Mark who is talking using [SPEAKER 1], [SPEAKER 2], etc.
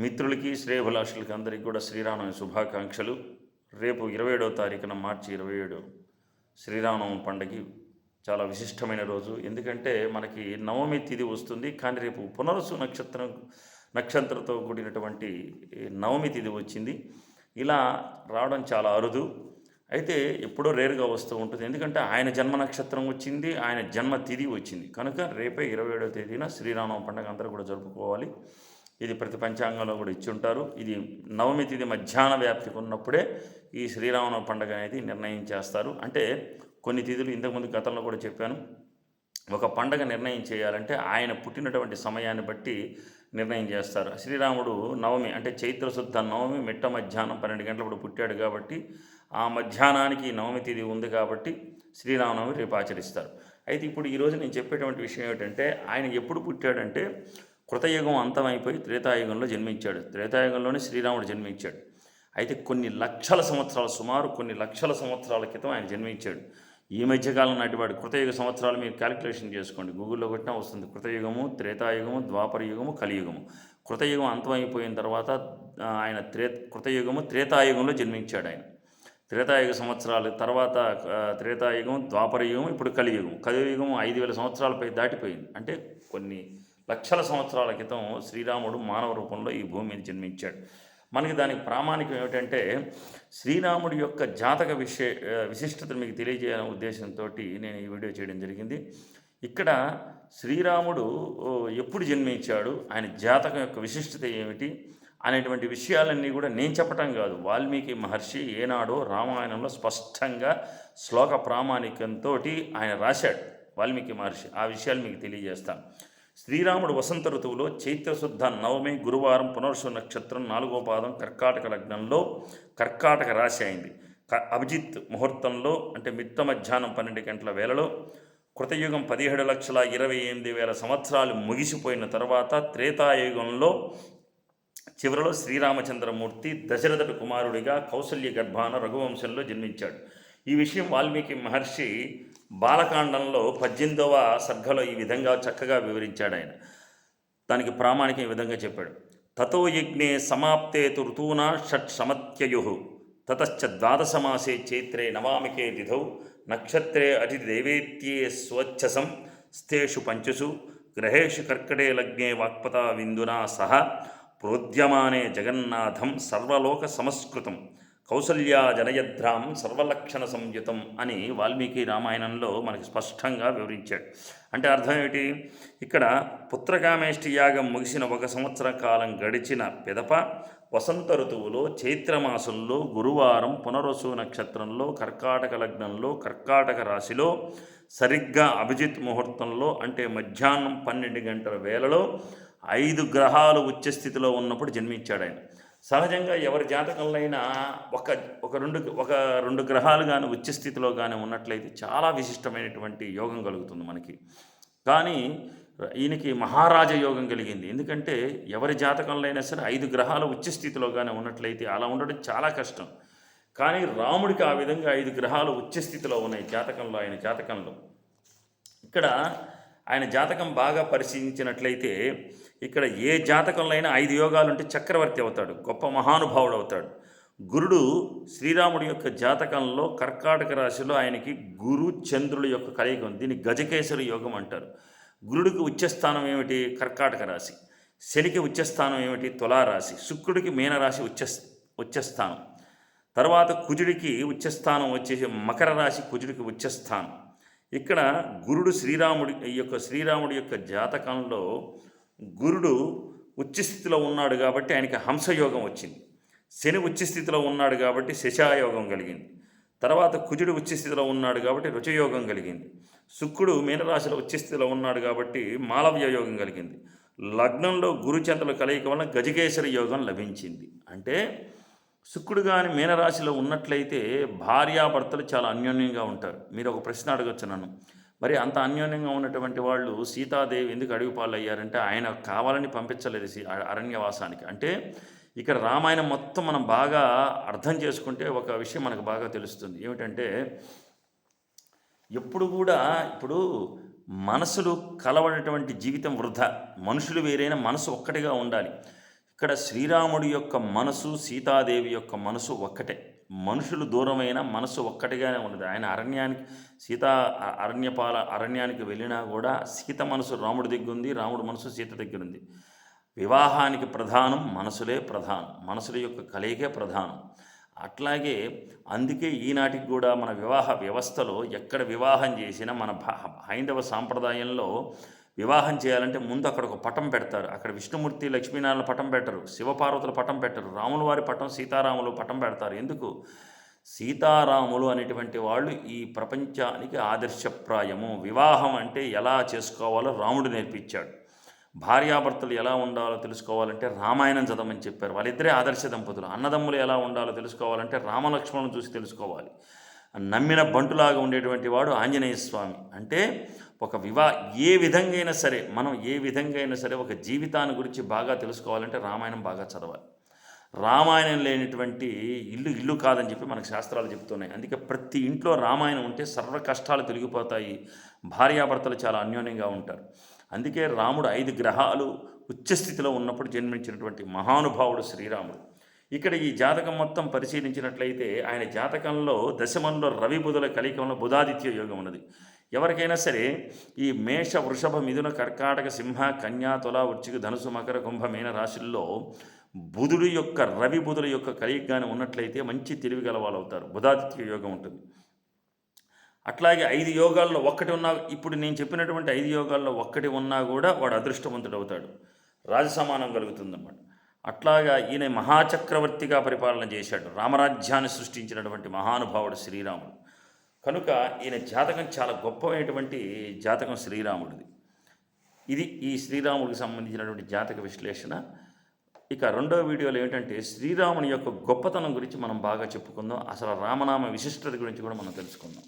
[SPEAKER 1] మిత్రులకి శ్రేయభిలాషులకి అందరికీ కూడా శ్రీరామనవమి శుభాకాంక్షలు. రేపు 27వ తారీఖున మార్చి 27 శ్రీరామనవమి పండగకి చాలా విశిష్టమైన రోజు. ఎందుకంటే మనకి నవమి తిథి వస్తుంది, కానీ రేపు పునర్వసు నక్షత్రంతో కూడినటువంటి నవమి తిథి వచ్చింది. ఇలా రావడం చాలా అరుదు. అయితే ఎప్పుడో రేరుగా వస్తూ ఉంటుంది, ఎందుకంటే ఆయన జన్మ నక్షత్రం వచ్చింది, ఆయన జన్మ తిథి వచ్చింది. కనుక రేపే 27వ తేదీన శ్రీరామనవమి పండుగ అందరూ కూడా జరుపుకోవాలి. ఇది ప్రతి పంచాంగంలో కూడా ఇచ్చి ఉంటారు. ఇది నవమి తిథి మధ్యాహ్న వ్యాప్తికి ఉన్నప్పుడే ఈ శ్రీరామనవమి పండుగ అనేది నిర్ణయం చేస్తారు. అంటే కొన్ని తిథులు ఇంతకుముందు గతంలో కూడా చెప్పాను, ఒక పండగ నిర్ణయం చేయాలంటే ఆయన పుట్టినటువంటి సమయాన్ని బట్టి నిర్ణయం చేస్తారు. శ్రీరాముడు నవమి అంటే చైత్రశుద్ధ నవమి మిట్ట మధ్యాహ్నం 12 గంటలప్పుడు పుట్టాడు కాబట్టి ఆ మధ్యాహ్నానికి నవమి తిథి ఉంది కాబట్టి శ్రీరామనవమి రేపు ఆచరిస్తారు. అయితే ఇప్పుడు ఈరోజు నేను చెప్పేటువంటి విషయం ఏమిటంటే, ఆయన ఎప్పుడు పుట్టాడంటే కృతయుగం అంతమైపోయి త్రేతాయుగంలో జన్మించాడు. త్రేతాయుగంలోనే శ్రీరాముడు జన్మించాడు. అయితే సుమారు కొన్ని లక్షల సంవత్సరాల క్రితం ఆయన జన్మించాడు. ఈ మధ్యకాలం నాటివాడు కృతయుగ సంవత్సరాలు మీరు క్యాలిక్యులేషన్ చేసుకోండి, గూగుల్లో కొట్టినా వస్తుంది. కృతయుగము, త్రేతాయుగము, ద్వాపరయుగము, కలియుగము. కృతయుగం అంతమైపోయిన తర్వాత ఆయన త్రేతాయుగంలో జన్మించాడు. ఆయన త్రేతాయుగ సంవత్సరాల తర్వాత త్రేతాయుగం, ద్వాపరయుగం, ఇప్పుడు కలియుగం. కలియుగం 5000 సంవత్సరాలపై దాటిపోయింది. అంటే కొన్ని లక్షల సంవత్సరాల క్రితం శ్రీరాముడు మానవ రూపంలో ఈ భూమి మీద జన్మించాడు. మనకి దానికి ప్రామాణికం ఏమిటంటే, శ్రీరాముడి యొక్క జాతక విశిష్టతను మీకు తెలియజేయాలనే ఉద్దేశంతో నేను ఈ వీడియో చేయడం జరిగింది. ఇక్కడ శ్రీరాముడు ఎప్పుడు జన్మించాడు, ఆయన జాతకం యొక్క విశిష్టత ఏమిటి అనేటువంటి విషయాలన్నీ కూడా నేను చెప్పటం కాదు, వాల్మీకి మహర్షి ఏనాడో రామాయణంలో స్పష్టంగా శ్లోక ప్రామాణికంతో ఆయన రాశాడు. వాల్మీకి మహర్షి ఆ విషయాలు మీకు తెలియజేస్తాను. శ్రీరాముడు వసంత ఋతువులో చైత్రశుద్ధ నవమి గురువారం పునర్వసు నక్షత్రం 4వ పాదం కర్కాటక లగ్నంలో కర్కాటక రాశి అయింది. అభిజిత్ ముహూర్తంలో అంటే మిట్ట మధ్యాహ్నం 12 గంటల వేళలో కృతయుగం 17,28,000 సంవత్సరాలు ముగిసిపోయిన తర్వాత త్రేతాయుగంలో చివరిలో శ్రీరామచంద్రమూర్తి దశరథుడి కుమారుడిగా కౌసల్య గర్భాన రఘువంశంలో జన్మించాడు. ఈ విషయం వాల్మీకి మహర్షి బాలకాండంలో 18వ సర్గలో ఈ విధంగా చక్కగా వివరించాడు. ఆయన దానికి ప్రామాణికం ఈ విధంగా చెప్పాడు. తతో యజ్ఞే సమాప్తే తు ఋతూనా షట్ సమత్యయు తతశ్చ ద్వాదశమాసే చైత్రే నవామికే తిథౌ నక్షత్రే అతిదేవేత్యే స్వచ్ఛసం స్థేషు పంచసు గ్రహేషు కర్కటే లగ్నే వాక్పతా విందునా సహ ప్రోద్యమానే జగన్నాథం సర్వలోక సమస్కృతం కౌసల్యా జనయద్రాం సర్వలక్షణ సంయుతం అని వాల్మీకి రామాయణంలో మనకి స్పష్టంగా వివరించాడు. అంటే అర్థం ఏమిటి, ఇక్కడ పుత్రకామేష్టి యాగం ముగిసిన 1 సంవత్సర కాలం గడిచిన పిదప వసంత ఋతువులో చైత్రమాసంలో గురువారం పునర్వసు నక్షత్రంలో కర్కాటక లగ్నంలో కర్కాటక రాశిలో సరిగ్గా అభిజిత్ ముహూర్తంలో అంటే మధ్యాహ్నం 12 గంటల వేళలో 5 గ్రహాలు ఉచ్చస్థితిలో ఉన్నప్పుడు జన్మించాడు. ఆయన సహజంగా ఎవరి జాతకంలో అయినా ఒక రెండు గ్రహాలు కానీ ఉచ్చస్థితిలో కానీ ఉన్నట్లయితే చాలా విశిష్టమైనటువంటి యోగం కలుగుతుంది మనకి. కానీ ఈయనకి మహారాజ యోగం కలిగింది. ఎందుకంటే ఎవరి జాతకంలో అయినా సరే 5 గ్రహాలు ఉచ్చస్థితిలో కానీ ఉన్నట్లయితే అలా ఉండడం చాలా కష్టం. కానీ రాముడికి ఆ విధంగా 5 గ్రహాలు ఉచ్చస్థితిలో ఉన్నాయి జాతకంలో. ఆయన జాతకంలో ఇక్కడ ఆయన జాతకం బాగా పరిశీలించినట్లయితే ఇక్కడ ఏ జాతకంలో అయినా 5 యోగాలు ఉంటే చక్రవర్తి అవుతాడు, గొప్ప మహానుభావుడు అవుతాడు. గురుడు శ్రీరాముడి యొక్క జాతకంలో కర్కాటక రాశిలో ఆయనకి గురు చంద్రుడి యొక్క కలయిక ఉంది. దీన్ని గజకేసరి యోగం అంటారు. గురుడికి ఉచ్చస్థానం ఏమిటి, కర్కాటక రాశి. శనికి ఉచ్చస్థానం ఏమిటి, తులారాశి. శుక్రుడికి మీనరాశి ఉచ్చస్థానం. తర్వాత కుజుడికి ఉచ్చస్థానం వచ్చేసి మకర రాశి, కుజుడికి ఉచ్చస్థానం. ఇక్కడ గురుడు శ్రీరాముడి యొక్క జాతకంలో గురుడు ఉచ్చస్థితిలో ఉన్నాడు కాబట్టి ఆయనకి హంసయోగం వచ్చింది. శని ఉచ్చస్థితిలో ఉన్నాడు కాబట్టి శశాయోగం కలిగింది. తర్వాత కుజుడు ఉచ్చస్థితిలో ఉన్నాడు కాబట్టి రుచయోగం కలిగింది. శుక్రుడు మీనరాశిలో ఉచ్చస్థితిలో ఉన్నాడు కాబట్టి మాలవ్య యోగం కలిగింది. లగ్నంలో గురుచంద్రుల కలయిక వలన గజకేసరి యోగం లభించింది. అంటే శుక్రుడు కానీ మీనరాశిలో ఉన్నట్లయితే భార్యాభర్తలు చాలా అన్యోన్యంగా ఉంటారు. మీరు ఒక ప్రశ్న అడగచ్చు నన్ను, మరి అంత అన్యోన్యంగా ఉన్నటువంటి వాళ్ళు సీతాదేవి ఎందుకు అడవి పాలు అయ్యారంటే ఆయన కావాలని పంపించలేదు అరణ్యవాసానికి. అంటే ఇక్కడ రామాయణం మొత్తం మనం బాగా అర్థం చేసుకుంటే ఒక విషయం మనకు బాగా తెలుస్తుంది. ఏమిటంటే ఎప్పుడు కూడా ఇప్పుడు మనసులు కలవనటువంటి జీవితం వృధా. మనుషులు వేరైన మనసు ఒక్కటిగా ఉండాలి. ఇక్కడ శ్రీరాముడి యొక్క మనసు సీతాదేవి యొక్క మనసు ఒక్కటే. మనుషులు దూరమైన మనసు ఒక్కటిగానే ఉన్నది. ఆయన అరణ్యానికి వెళ్ళినా కూడా సీత మనసు రాముడి దగ్గర ఉంది, రాముడి మనసు సీత దగ్గర ఉంది. వివాహానికి ప్రధానం మనసులే ప్రధానం, మనసుల యొక్క కలయికే ప్రధానం. అట్లాగే అందుకే ఈనాటికి కూడా మన వివాహ వ్యవస్థలో ఎక్కడ వివాహం చేసినా మన హైందవ సాంప్రదాయంలో వివాహం చేయాలంటే ముందు అక్కడ ఒక పటం పెడతారు. అక్కడ విష్ణుమూర్తి లక్ష్మీనారాయణ పటం పెట్టరు, శివపార్వతుల పటం పెట్టరు, రాముల వారి పటం సీతారాములు పటం పెడతారు. ఎందుకు? సీతారాములు అనేటువంటి వాళ్ళు ఈ ప్రపంచానికి ఆదర్శప్రాయము. వివాహం అంటే ఎలా చేసుకోవాలో రాముడు నేర్పించాడు. భార్యాభర్తలు ఎలా ఉండాలో తెలుసుకోవాలంటే రామాయణం చదవమని చెప్పారు. వాళ్ళిద్దరే ఆదర్శ దంపతులు. అన్నదమ్ములు ఎలా ఉండాలో తెలుసుకోవాలంటే రామలక్ష్మణులను చూసి తెలుసుకోవాలి. నమ్మిన బంటులాగా ఉండేటువంటి వాడు ఆంజనేయ స్వామి. అంటే ఒక ఏ విధంగా అయినా సరే ఒక జీవితాన్ని గురించి బాగా తెలుసుకోవాలంటే రామాయణం బాగా చదవాలి. రామాయణం లేనిటువంటి ఇల్లు కాదని చెప్పి మనకు శాస్త్రాలు చెప్తున్నాయి. అందుకే ప్రతి ఇంట్లో రామాయణం ఉంటే సర్వ కష్టాలు తొలగిపోతాయి, భార్యాభర్తలు చాలా అన్యోన్యంగా ఉంటారు. అందుకే రాముడు 5 గ్రహాలు ఉచ్చస్థితిలో ఉన్నప్పుడు జన్మించినటువంటి మహానుభావుడు శ్రీరాముడు. ఇక్కడ ఈ జాతకం మొత్తం పరిశీలించినట్లయితే ఆయన జాతకంలో దశమంలో రవి బుధుల కలికంలో బుధాదిత్య యోగం ఉన్నది. ఎవరికైనా సరే ఈ మేష వృషభ మిథున కర్కాటక సింహ కన్యా తుల వృశ్చిక ధనుసు మకర కుంభ మీన రాశుల్లో రవి బుధుల యొక్క కలయికగానే ఉన్నట్లయితే మంచి తెలివి గల వాళ్ళు అవుతారు. బుధాదిత్య యోగం ఉంటుంది. అట్లాగే 5 యోగాల్లో ఒక్కటి ఉన్నా, ఇప్పుడు నేను చెప్పినటువంటి 5 యోగాల్లో ఒక్కటి ఉన్నా కూడా వాడు అదృష్టవంతుడు అవుతాడు, రాజసమానం కలుగుతుందన్నమాట. అట్లాగా ఈయన మహాచక్రవర్తిగా పరిపాలన చేశాడు. రామరాజ్యాన్ని సృష్టించినటువంటి మహానుభావుడు శ్రీరాముడు. కనుక ఈయన జాతకం చాలా గొప్పమైనటువంటి జాతకం శ్రీరాముడిది. ఇది ఈ శ్రీరాముడికి సంబంధించినటువంటి జాతక విశ్లేషణ. ఇక రెండవ వీడియోలో ఏంటంటే శ్రీరాముని యొక్క గొప్పతనం గురించి మనం బాగా చెప్పుకుందాం. అసలు రామనామ విశిష్టత గురించి కూడా మనం తెలుసుకుందాం.